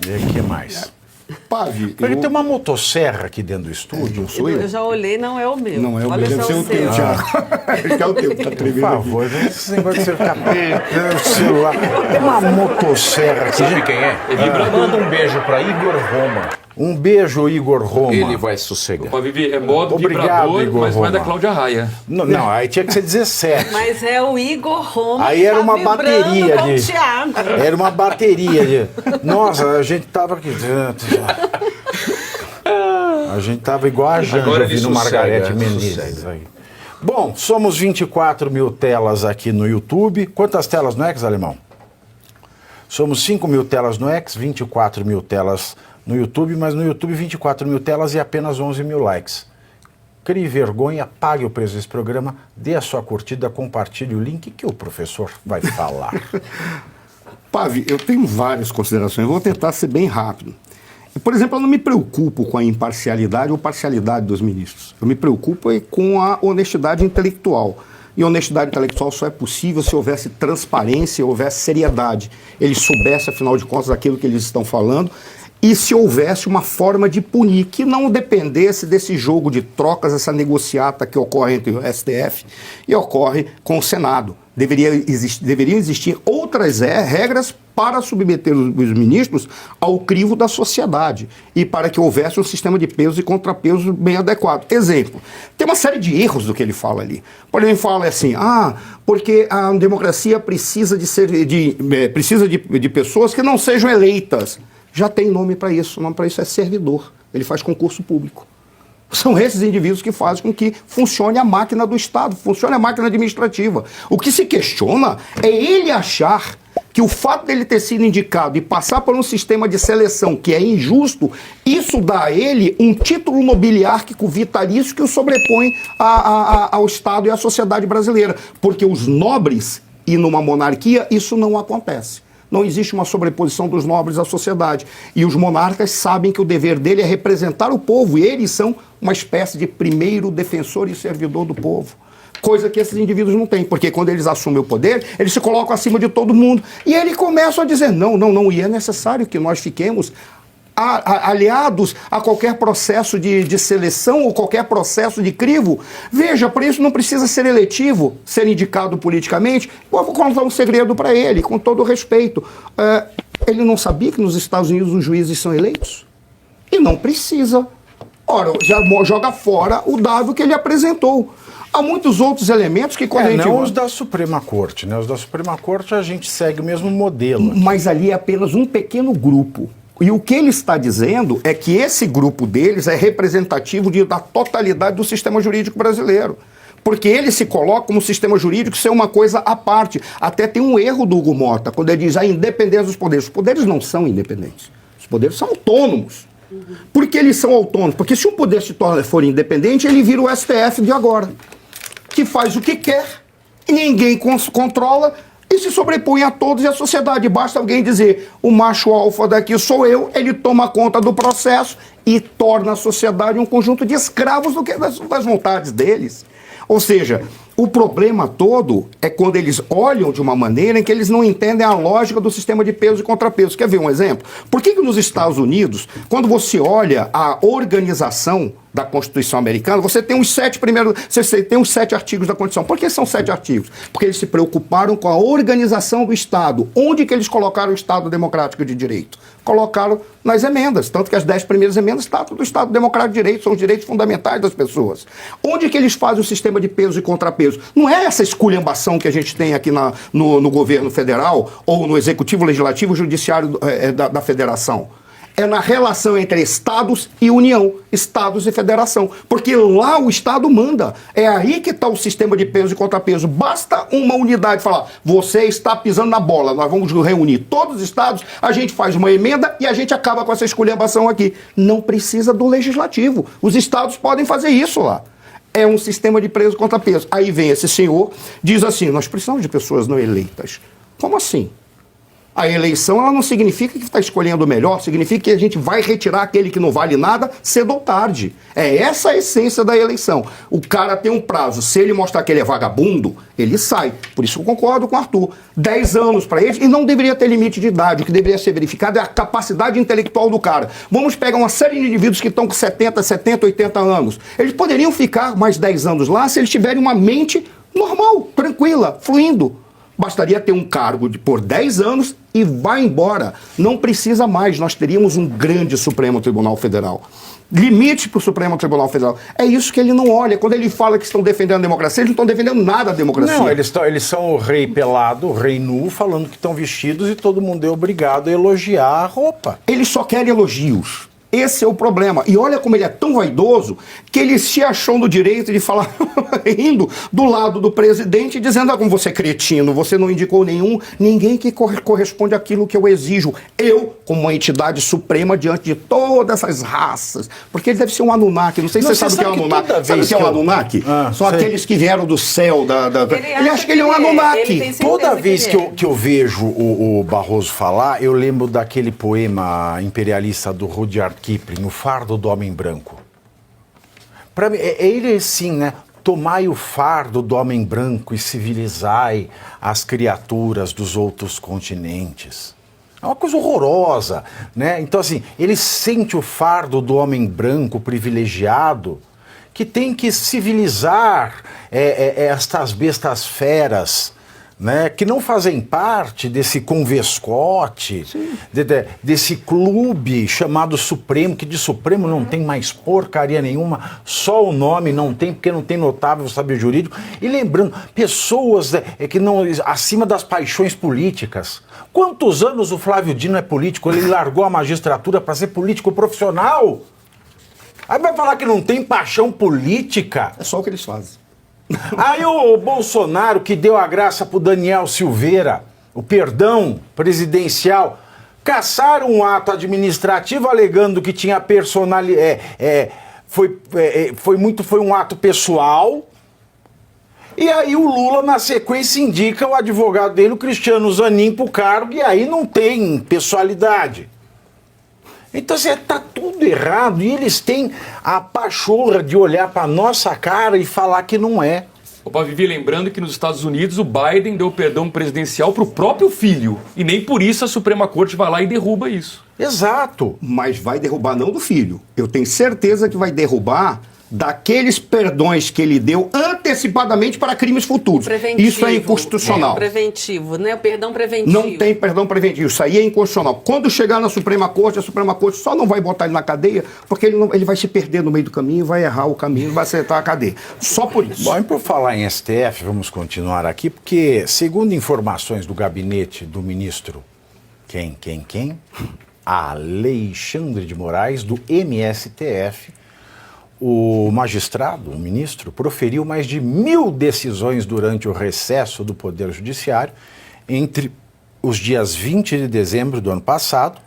E o que mais? Pavi, Ele tem uma motosserra aqui dentro do estúdio. Eu já olhei, não é o meu. Não é o Olha meu, deve só ser o teu, Thiago. Ele quer o teu, tá Por tremendo favor, esse negócio de você ficar pegando o celular. Tem uma motosserra aqui. Sabe quem é? Manda um beijo pra Igor Roma. Um beijo, Igor Roma. Ele vai sossegar. Ó, Vivi, é modo Obrigado, vibrador, Igor mas não é da Roma. Cláudia Raia. Não, aí tinha que ser 17. Mas é o Igor Roma. Aí que era tá uma vibrando bateria com o de. Thiago. Era uma bateria de. Nossa, a gente tava aqui. A gente tava igual a Janja Agora ele ouvindo sossega, Margarete Menezes sossega. aí. Bom, somos 24 mil telas aqui no YouTube. Quantas telas no X, Alemão? Somos 5 mil telas no X, 24 mil telas no YouTube, mas no YouTube 24 mil telas e apenas 11 mil likes. Crie vergonha, pague o preço desse programa, dê a sua curtida, compartilhe o link que o professor vai falar. Pavi, eu tenho várias considerações, eu vou tentar ser bem rápido. Por exemplo, eu não me preocupo com a imparcialidade ou parcialidade dos ministros. Eu me preocupo com a honestidade intelectual. E honestidade intelectual só é possível se houvesse transparência, houvesse seriedade. Eles soubessem, afinal de contas, daquilo que eles estão falando, e se houvesse uma forma de punir, que não dependesse desse jogo de trocas, essa negociata que ocorre entre o STF e ocorre com o Senado. Deveriam existir outras regras para submeter os ministros ao crivo da sociedade e para que houvesse um sistema de pesos e contrapesos bem adequado. Exemplo, tem uma série de erros do que ele fala ali. Por exemplo, ele fala assim, porque a democracia precisa de pessoas que não sejam eleitas. Já tem nome para isso, o nome para isso é servidor. Ele faz concurso público. São esses indivíduos que fazem com que funcione a máquina do Estado, funcione a máquina administrativa. O que se questiona é ele achar que o fato dele ter sido indicado e passar por um sistema de seleção que é injusto, isso dá a ele um título nobiliárquico vitalício que o sobrepõe ao Estado e à sociedade brasileira. Porque os nobres, e numa monarquia, isso não acontece. Não existe uma sobreposição dos nobres à sociedade. E os monarcas sabem que o dever dele é representar o povo, e eles são uma espécie de primeiro defensor e servidor do povo. Coisa que esses indivíduos não têm, porque quando eles assumem o poder, eles se colocam acima de todo mundo. E eles começam a dizer, não, e é necessário que nós fiquemos aliados a qualquer processo de seleção ou qualquer processo de crivo. Veja, por isso não precisa ser eletivo, ser indicado politicamente. Eu vou contar um segredo para ele, com todo respeito. Ele não sabia que nos Estados Unidos os juízes são eleitos? E não precisa. Ora, já joga fora o dado que ele apresentou. Há muitos outros elementos que quando a gente... Não os da Suprema Corte, né? Os da Suprema Corte a gente segue o mesmo modelo. Mas ali é apenas um pequeno grupo. E o que ele está dizendo é que esse grupo deles é representativo da totalidade do sistema jurídico brasileiro. Porque ele se coloca como sistema jurídico ser uma coisa à parte. Até tem um erro do Hugo Mota, quando ele diz a independência dos poderes. Os poderes não são independentes. Os poderes são autônomos. Por que eles são autônomos? Porque se um poder for independente, ele vira o STF de agora, que faz o que quer, ninguém controla, e se sobrepõe a todos e à sociedade. Basta alguém dizer, o macho alfa daqui sou eu, ele toma conta do processo e torna a sociedade um conjunto de escravos das vontades deles. Ou seja, o problema todo é quando eles olham de uma maneira em que eles não entendem a lógica do sistema de peso e contrapeso. Quer ver um exemplo? Por que nos Estados Unidos, quando você olha a organização da Constituição americana, você tem os 7 artigos da Constituição. Por que são 7 artigos? Porque eles se preocuparam com a organização do Estado. Onde que eles colocaram o Estado democrático de direito? Colocaram nas emendas, tanto que as 10 primeiras emendas tratam do Estado democrático de direito, são os direitos fundamentais das pessoas. Onde que eles fazem o sistema de peso e contrapeso? Não é essa esculhambação que a gente tem aqui no governo federal, ou no executivo, legislativo, judiciário da federação. É na relação entre Estados e União, Estados e Federação. Porque lá o Estado manda. É aí que está o sistema de peso e contrapeso. Basta uma unidade falar, você está pisando na bola, nós vamos reunir todos os Estados, a gente faz uma emenda e a gente acaba com essa esculhambação aqui. Não precisa do Legislativo. Os Estados podem fazer isso lá. É um sistema de peso e contrapeso. Aí vem esse senhor, diz assim, nós precisamos de pessoas não eleitas. Como assim? A eleição ela não significa que está escolhendo o melhor, significa que a gente vai retirar aquele que não vale nada cedo ou tarde. É essa a essência da eleição. O cara tem um prazo, se ele mostrar que ele é vagabundo, ele sai. Por isso eu concordo com o Arthur. 10 anos para ele, e não deveria ter limite de idade. O que deveria ser verificado é a capacidade intelectual do cara. Vamos pegar uma série de indivíduos que estão com 70, 80 anos. Eles poderiam ficar mais 10 anos lá se eles tiverem uma mente normal, tranquila, fluindo. Bastaria ter um cargo por 10 anos e vai embora. Não precisa mais. Nós teríamos um grande Supremo Tribunal Federal. Limite para o Supremo Tribunal Federal. É isso que ele não olha. Quando ele fala que estão defendendo a democracia, eles não estão defendendo nada da democracia. Não, eles são o rei pelado, o rei nu, falando que estão vestidos e todo mundo é obrigado a elogiar a roupa. Eles só querem elogios. Esse é o problema. E olha como ele é tão vaidoso que ele se achou no direito de falar, rindo do lado do presidente, dizendo, como você é cretino, você não indicou ninguém que corresponde àquilo que eu exijo. Eu, como uma entidade suprema diante de todas essas raças. Porque ele deve ser um Anunnaki. Não sei se você sabe o que é um Anunnaki. Sabe o que é um Anunnaki? São aqueles que vieram do céu. Ele acha que ele é um Anunnaki. Toda vez que eu vejo o Barroso falar, eu lembro daquele poema imperialista do Rudyard Kipling, O Fardo do Homem Branco. Para mim, ele assim, né? Tomai o fardo do homem branco e civilizai as criaturas dos outros continentes. É uma coisa horrorosa, né? Então, assim, ele sente o fardo do homem branco privilegiado que tem que civilizar estas bestas feras, né, que não fazem parte desse convescote, desse clube chamado Supremo, que de Supremo não tem mais porcaria nenhuma, só o nome não tem, porque não tem notável saber jurídico. E lembrando, pessoas que não acima das paixões políticas. Quantos anos o Flávio Dino é político? Ele largou a magistratura para ser político profissional. Aí vai falar que não tem paixão política? É só o que eles fazem. Aí o Bolsonaro, que deu a graça pro Daniel Silveira, o perdão presidencial, caçaram um ato administrativo alegando que tinha personalidade, foi um ato pessoal. E aí o Lula, na sequência, indica o advogado dele, o Cristiano Zanin, pro cargo, e aí não tem pessoalidade. Então, assim, tá tudo errado e eles têm a pachorra de olhar para nossa cara e falar que não é. Opa, Vivi, lembrando que nos Estados Unidos o Biden deu perdão presidencial para o próprio filho e nem por isso a Suprema Corte vai lá e derruba isso. Exato. Mas vai derrubar não do filho. Eu tenho certeza que vai derrubar daqueles perdões que ele deu antecipadamente para crimes futuros. Preventivo. Isso é inconstitucional. Preventivo, né? O perdão preventivo. Não tem perdão preventivo. Isso aí é inconstitucional. Quando chegar na Suprema Corte, a Suprema Corte só não vai botar ele na cadeia porque ele vai se perder no meio do caminho, vai errar o caminho, vai acertar a cadeia. Só por isso. Bom, e por falar em STF, vamos continuar aqui, porque, segundo informações do gabinete do ministro, quem? Alexandre de Moraes, do MSTF, o magistrado, o ministro, proferiu mais de 1000 decisões durante o recesso do Poder Judiciário entre os dias 20 de dezembro do ano passado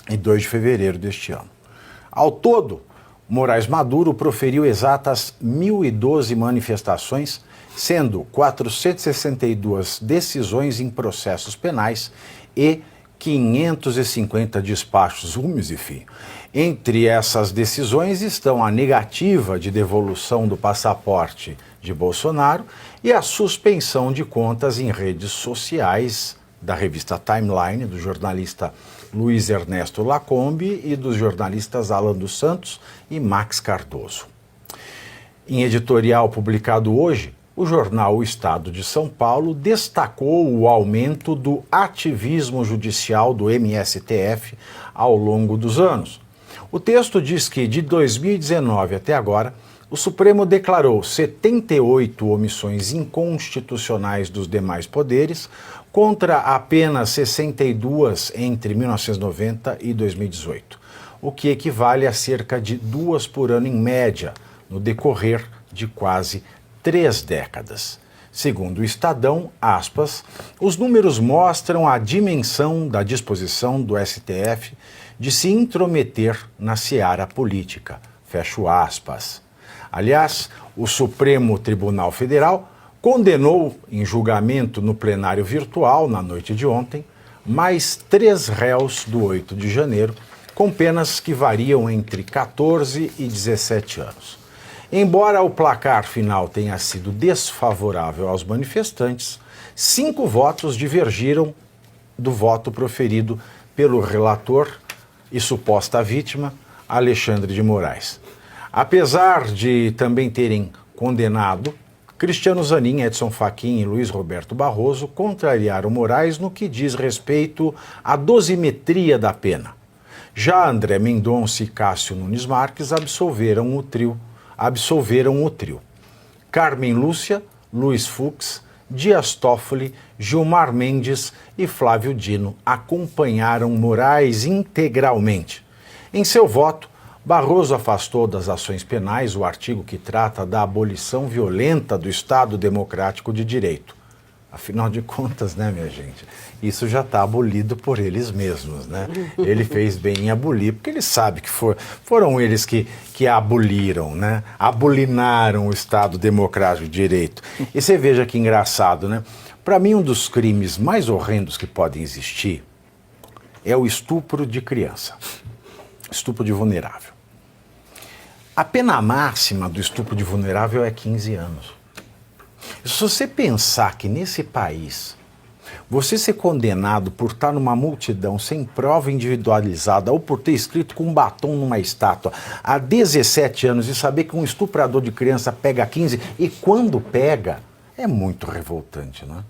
e 2 de fevereiro deste ano. Ao todo, Moraes Maduro proferiu exatas 1012 manifestações, sendo 462 decisões em processos penais e 550 despachos rumes e fim. Entre essas decisões estão a negativa de devolução do passaporte de Bolsonaro e a suspensão de contas em redes sociais da revista Timeline, do jornalista Luiz Ernesto Lacombe e dos jornalistas Alan dos Santos e Max Cardoso. Em editorial publicado hoje, o jornal O Estado de São Paulo destacou o aumento do ativismo judicial do MSTF ao longo dos anos. O texto diz que, de 2019 até agora, o Supremo declarou 78 omissões inconstitucionais dos demais poderes, contra apenas 62 entre 1990 e 2018, o que equivale a cerca de 2 por ano em média, no decorrer de quase 3 décadas. Segundo o Estadão, aspas, os números mostram a dimensão da disposição do STF de se intrometer na seara política. Fecho aspas. Aliás, o Supremo Tribunal Federal condenou, em julgamento no plenário virtual, na noite de ontem, mais 3 réus do 8 de janeiro, com penas que variam entre 14 e 17 anos. Embora o placar final tenha sido desfavorável aos manifestantes, 5 votos divergiram do voto proferido pelo relator e suposta vítima, Alexandre de Moraes. Apesar de também terem condenado, Cristiano Zanin, Edson Fachin e Luiz Roberto Barroso contrariaram Moraes no que diz respeito à dosimetria da pena. Já André Mendonça e Cássio Nunes Marques absolveram o trio. Carmen Lúcia, Luiz Fux, Dias Toffoli, Gilmar Mendes e Flávio Dino acompanharam Moraes integralmente. Em seu voto, Barroso afastou das ações penais o artigo que trata da abolição violenta do Estado Democrático de Direito. Afinal de contas, né, minha gente, isso já está abolido por eles mesmos, né? Ele fez bem em abolir, porque ele sabe que foram eles que aboliram, né? Abolinaram o Estado Democrático de Direito. E você veja que engraçado, né? Para mim, um dos crimes mais horrendos que podem existir é o estupro de criança, estupro de vulnerável. A pena máxima do estupro de vulnerável é 15 anos. Se você pensar que nesse país, você ser condenado por estar numa multidão sem prova individualizada ou por ter escrito com um batom numa estátua há 17 anos e saber que um estuprador de criança pega 15 e quando pega, é muito revoltante, né?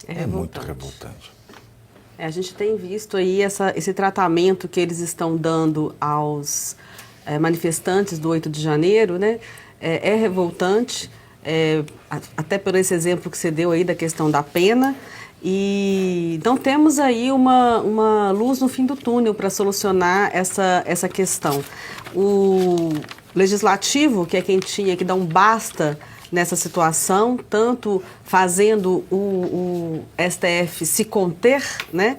É muito revoltante. A gente tem visto aí esse tratamento que eles estão dando aos manifestantes do 8 de janeiro, né? É revoltante, até por esse exemplo que você deu aí da questão da pena. E então temos aí uma luz no fim do túnel para solucionar essa questão. O legislativo, que é quem tinha que dar um basta nessa situação, tanto fazendo o STF se conter, né?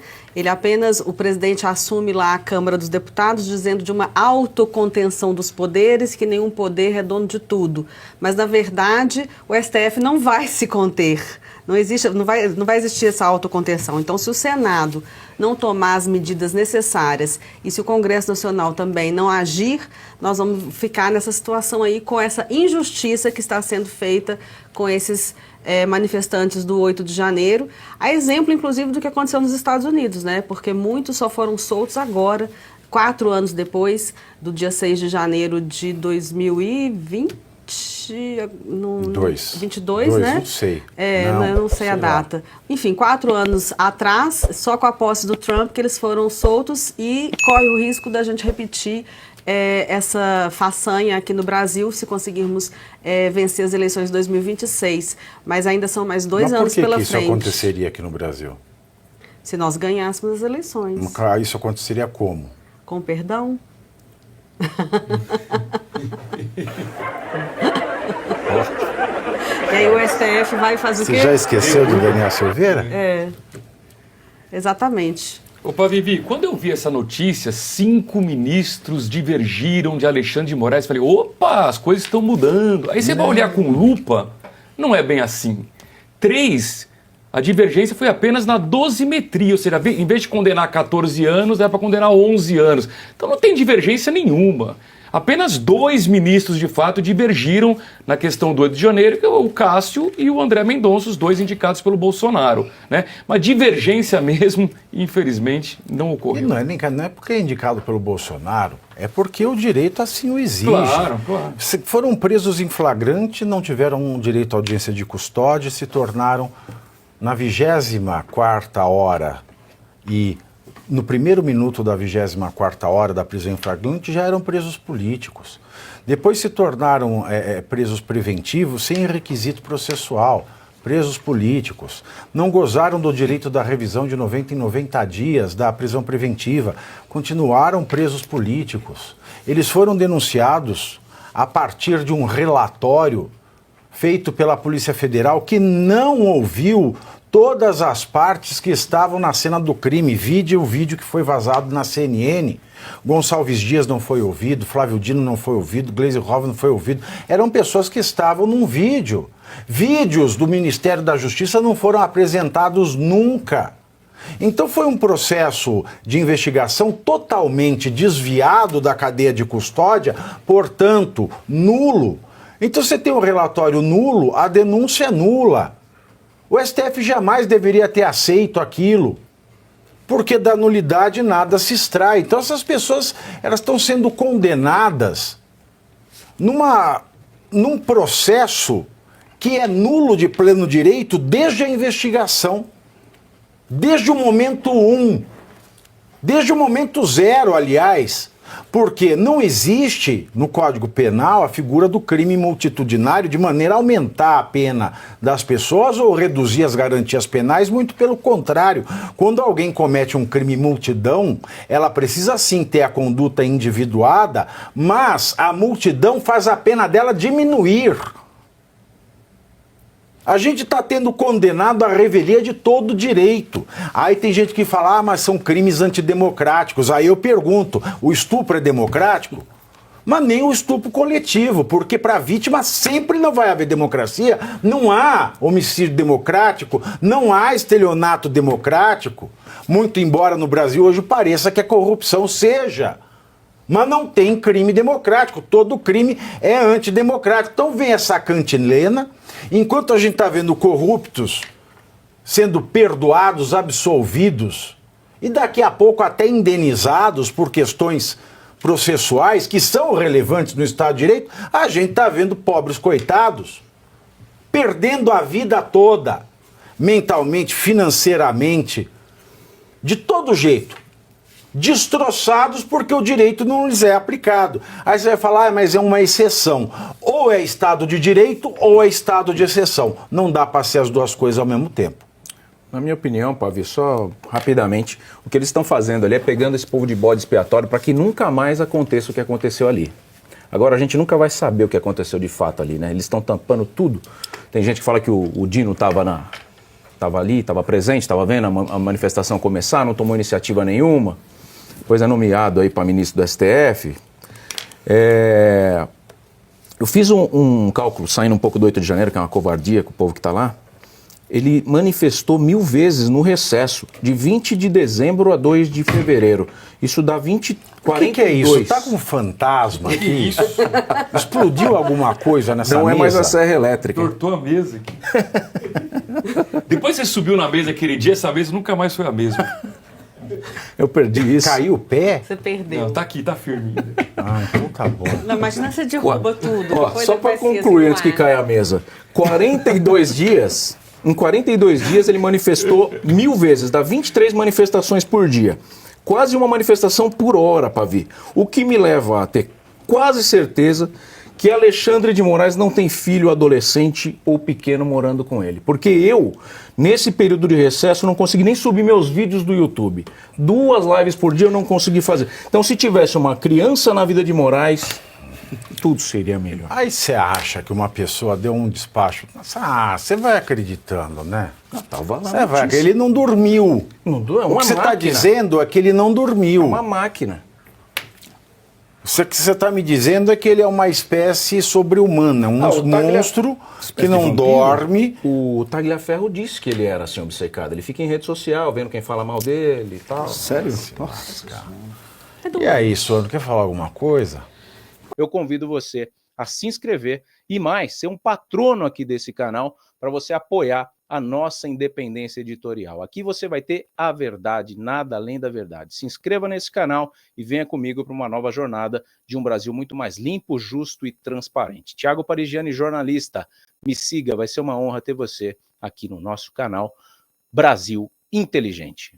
O presidente assume lá a Câmara dos Deputados dizendo de uma autocontenção dos poderes, que nenhum poder é dono de tudo. Mas, na verdade, o STF não vai se conter. Não vai existir essa autocontenção. Então, se o Senado não tomar as medidas necessárias e se o Congresso Nacional também não agir, nós vamos ficar nessa situação aí com essa injustiça que está sendo feita com esses manifestantes do 8 de janeiro, a exemplo, inclusive, do que aconteceu nos Estados Unidos, né? Porque muitos só foram soltos agora, 4 anos depois do dia 6 de janeiro de 2020. 22, né? Não sei. Eu não sei a data. Enfim, 4 anos atrás, só com a posse do Trump, que eles foram soltos e corre o risco da gente repetir essa façanha aqui no Brasil, se conseguirmos vencer as eleições de 2026. Mas ainda são mais 2 anos pela frente. Por que isso aconteceria aqui no Brasil? Se nós ganhássemos as eleições. Isso aconteceria como? Com perdão? E aí o STF vai fazer o quê? Você já esqueceu de Daniel Silveira? Exatamente. Opa, Vivi, quando eu vi essa notícia, 5 ministros divergiram de Alexandre de Moraes, falei, opa, as coisas estão mudando. Aí você vai olhar com lupa, não é bem assim. 3, a divergência foi apenas na dosimetria, ou seja, em vez de condenar 14 anos, é para condenar 11 anos. Então não tem divergência nenhuma. Apenas 2 ministros, de fato, divergiram na questão do 8 de janeiro, que é o Cássio e o André Mendonça, os 2 indicados pelo Bolsonaro, né? Mas divergência mesmo, infelizmente, não ocorreu. Não é porque é indicado pelo Bolsonaro, é porque o direito assim o exige. Claro. Foram presos em flagrante, não tiveram direito à audiência de custódia, se tornaram, na 24ª hora e no primeiro minuto da 24ª hora da prisão em flagrante, já eram presos políticos. Depois se tornaram presos preventivos sem requisito processual, presos políticos. Não gozaram do direito da revisão de 90 em 90 dias da prisão preventiva. Continuaram presos políticos. Eles foram denunciados a partir de um relatório feito pela Polícia Federal que não ouviu todas as partes que estavam na cena do crime. O vídeo que foi vazado na CNN. Gonçalves Dias não foi ouvido, Flávio Dino não foi ouvido, Gleisi Hoffmann não foi ouvido. Eram pessoas que estavam num vídeo. Vídeos do Ministério da Justiça não foram apresentados nunca. Então foi um processo de investigação totalmente desviado da cadeia de custódia, portanto, nulo. Então você tem um relatório nulo, a denúncia é nula. O STF jamais deveria ter aceito aquilo, porque da nulidade nada se extrai. Então essas pessoas, elas estão sendo condenadas num processo que é nulo de pleno direito desde a investigação. Desde o momento 1, desde o momento 0, aliás, porque não existe no Código Penal a figura do crime multitudinário de maneira a aumentar a pena das pessoas ou reduzir as garantias penais, muito pelo contrário. Quando alguém comete um crime multidão, ela precisa sim ter a conduta individuada, mas a multidão faz a pena dela diminuir. A gente está tendo condenado a revelia de todo direito. Aí tem gente que fala, mas são crimes antidemocráticos. Aí eu pergunto, o estupro é democrático? Mas nem o estupro coletivo, porque para a vítima sempre não vai haver democracia, não há homicídio democrático, não há estelionato democrático, muito embora no Brasil hoje pareça que a corrupção seja. Mas não tem crime democrático, todo crime é antidemocrático. Então vem essa cantilena, enquanto a gente está vendo corruptos sendo perdoados, absolvidos, e daqui a pouco até indenizados por questões processuais que são relevantes no Estado de Direito, a gente está vendo pobres coitados perdendo a vida toda, mentalmente, financeiramente, de todo jeito. Destroçados porque o direito não lhes é aplicado. Aí você vai falar, mas é uma exceção. Ou é Estado de Direito ou é Estado de exceção. Não dá para ser as duas coisas ao mesmo tempo. Na minha opinião, Pavi, só rapidamente, o que eles estão fazendo ali é pegando esse povo de bode expiatório para que nunca mais aconteça o que aconteceu ali. Agora a gente nunca vai saber o que aconteceu de fato ali, né? Eles estão tampando tudo. Tem gente que fala que o Dino estava ali, estava presente, estava vendo a manifestação começar, não tomou iniciativa nenhuma. Depois é nomeado aí para ministro do STF. Eu fiz um cálculo, saindo um pouco do 8 de janeiro, que é uma covardia com o povo que está lá. Ele manifestou 1000 vezes no recesso, de 20 de dezembro a 2 de fevereiro. Isso dá 42. O que é isso? Tá com um fantasma aqui? Explodiu alguma coisa nessa mesa? Não é mais a serra elétrica. Tortou a mesa aqui. Depois você subiu na mesa aquele dia, essa mesa nunca mais foi a mesma. Eu perdi isso. Caiu o pé? Você perdeu. Não, tá aqui, tá firme. Ah, então tá bom. Não, imagina você derruba tudo. Ó, depois só para aparecia assim, concluir antes não que caia a mesa. 42 dias, em 42 dias ele manifestou 1000 vezes, dá 23 manifestações por dia. Quase uma manifestação por hora, Pavi. O que me leva a ter quase certeza que Alexandre de Moraes não tem filho adolescente ou pequeno morando com ele. Porque eu, nesse período de recesso, não consegui nem subir meus vídeos do YouTube. 2 lives por dia eu não consegui fazer. Então, se tivesse uma criança na vida de Moraes, tudo seria melhor. Aí você acha que uma pessoa deu um despacho. Você vai acreditando, né? Tava lá. Você vai, ele não dormiu. Não, é O uma que você está máquina. dizendo é que ele não dormiu. É uma máquina. O que você está me dizendo é que ele é uma espécie sobre-humana, um monstro que não dorme. O Tagliaferro disse que ele era assim obcecado. Ele fica em rede social, vendo quem fala mal dele e tal. Sério? Nossa. E aí, Sônia, quer falar alguma coisa? Eu convido você a se inscrever e mais, ser um patrono aqui desse canal para você apoiar a nossa independência editorial. Aqui você vai ter a verdade, nada além da verdade. Se inscreva nesse canal e venha comigo para uma nova jornada de um Brasil muito mais limpo, justo e transparente. Thiago Parigiani, jornalista, me siga, vai ser uma honra ter você aqui no nosso canal Brasil Inteligente.